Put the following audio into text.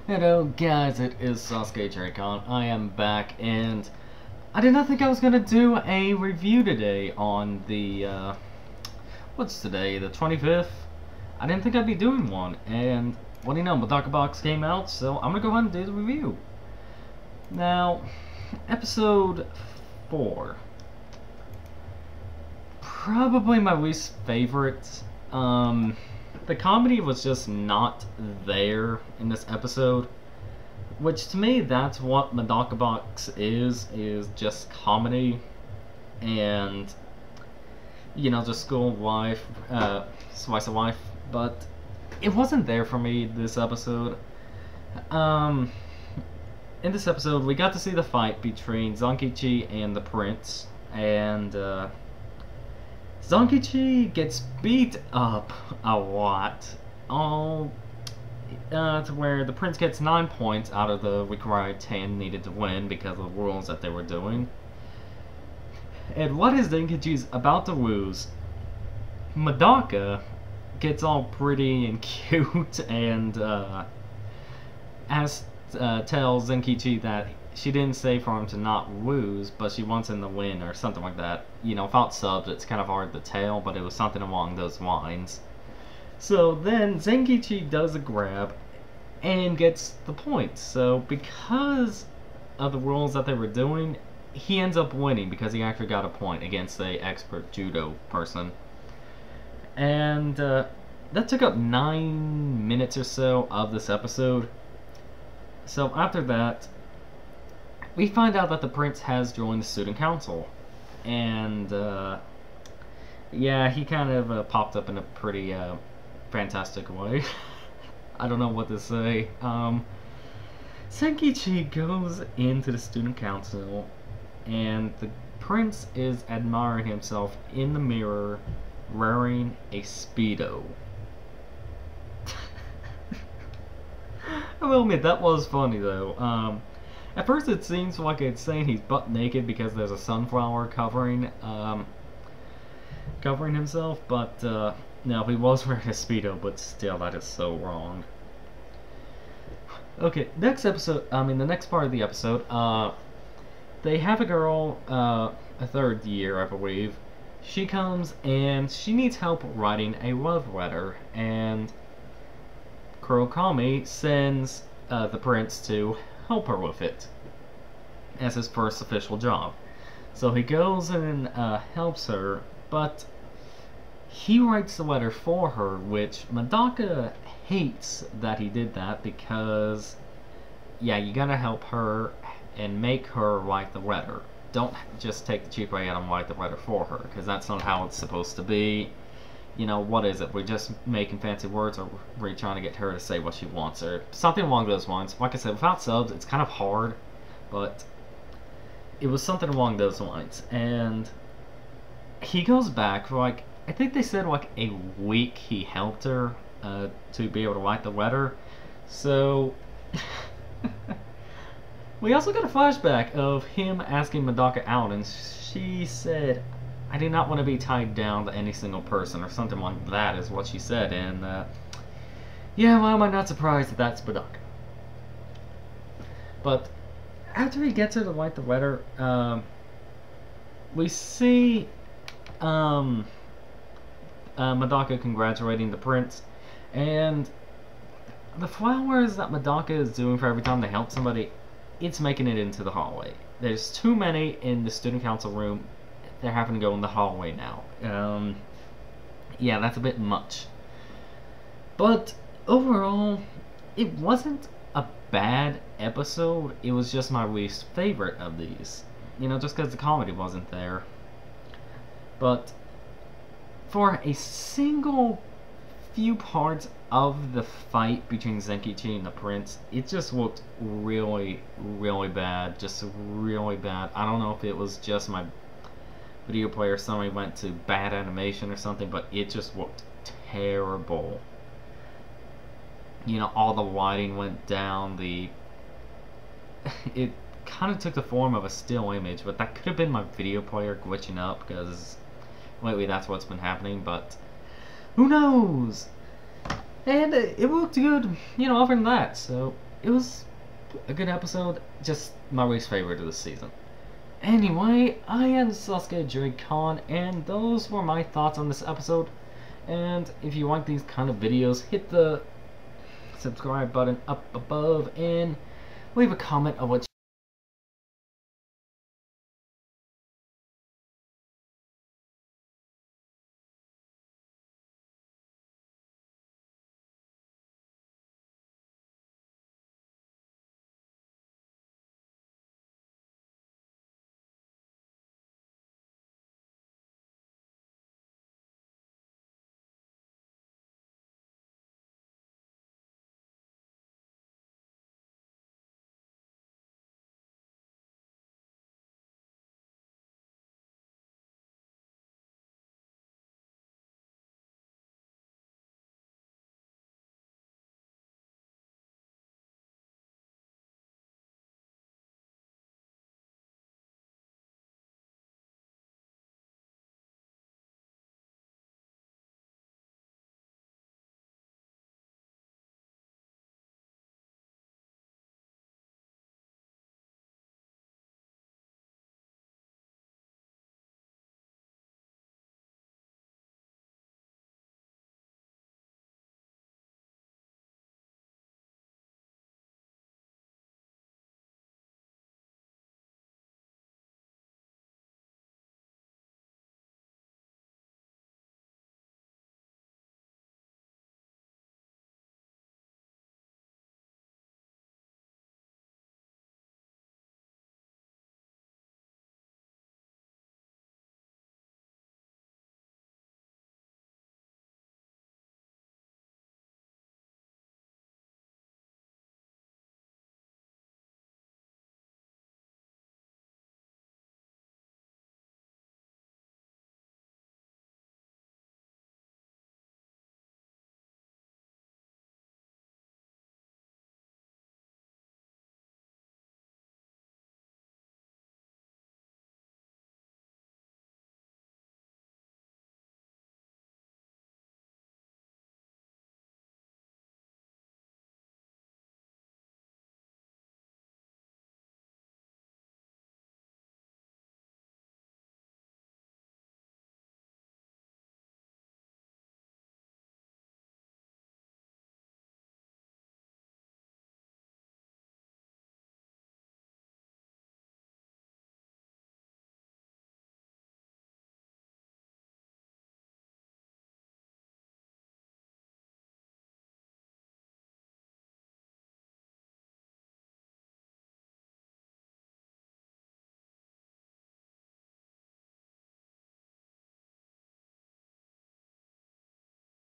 Hello guys, it is SasukeDracon. I am back, and I did not think I was gonna do a review today on the, what's today, the 25th? I didn't think I'd be doing one, and what do you know, Medaka Box came out, so I'm gonna go ahead and do the review. Now, episode 4. Probably my least favorite. The comedy was just not there in this episode, which to me, that's what Medaka Box is just comedy and, you know, just school life, slice of life, but it wasn't there for me this episode. In this episode, we got to see the fight between Zankichi and the Prince, and, Zankichi gets beat up a lot, all to where the Prince gets 9 points out of the required 10 needed to win because of the rules that they were doing. And what is Zankichi's about to lose, Medaka gets all pretty and cute and tells Zankichi that she didn't say for him to not lose, but she wants him to win or something like that. You know, without subs, it's kind of hard to tell, but it was something along those lines. So then Zankichi does a grab and gets the points. So because of the rules that they were doing, he ends up winning because he actually got a point against the expert judo person. And that took up 9 minutes or so of this episode. So after that, we find out that the Prince has joined the student council, and yeah, he kind of popped up in a pretty fantastic way. I don't know what to say. Zankichi goes into the student council, and the Prince is admiring himself in the mirror wearing a Speedo. I will admit, that was funny though. At first it seems like it's saying he's butt naked because there's a sunflower covering himself, but no, he was wearing a Speedo, but still, that is so wrong. Okay, the next part of the episode, they have a girl, a third year, I believe. She comes and she needs help writing a love letter, and Kurokami sends the Prince to help her with it as his first official job. So he goes and helps her, but he writes the letter for her, which Medaka hates that he did that because, yeah, you gotta help her and make her write the letter. Don't just take the cheap way out and write the letter for her, because that's not how it's supposed to be. You know, what is it? We're just making fancy words, or we're trying to get her to say what she wants, or something along those lines. Like I said, without subs, it's kind of hard, but it was something along those lines. And he goes back for, like, I think they said like a week he helped her to be able to write the letter. So we also got a flashback of him asking Medaka out, and she said, "I do not want to be tied down to any single person," or something like that is what she said. And yeah, why am I not surprised that that's Medaka? But after he gets her to write the letter, we see Medaka congratulating the Prince, and the flowers that Medaka is doing for every time they help somebody, it's making it into the hallway. There's too many in the student council room. They're having to go in the hallway now. Yeah, that's a bit much. But overall, it wasn't a bad episode. It was just my least favorite of these. You know, just because the comedy wasn't there. But for a single few parts of the fight between Zankichi and the Prince, it just looked really, really bad. Just really bad. I don't know if it was just my video player suddenly went to bad animation or something, but it just looked terrible. You know, all the lighting went down, it kind of took the form of a still image, but that could have been my video player glitching up, because lately that's what's been happening, but who knows? And it looked good, you know, other than that, so it was a good episode, just my least favorite of the season. Anyway, I am SasukeDracon, and those were my thoughts on this episode. And if you like these kind of videos, hit the subscribe button up above and leave a comment of what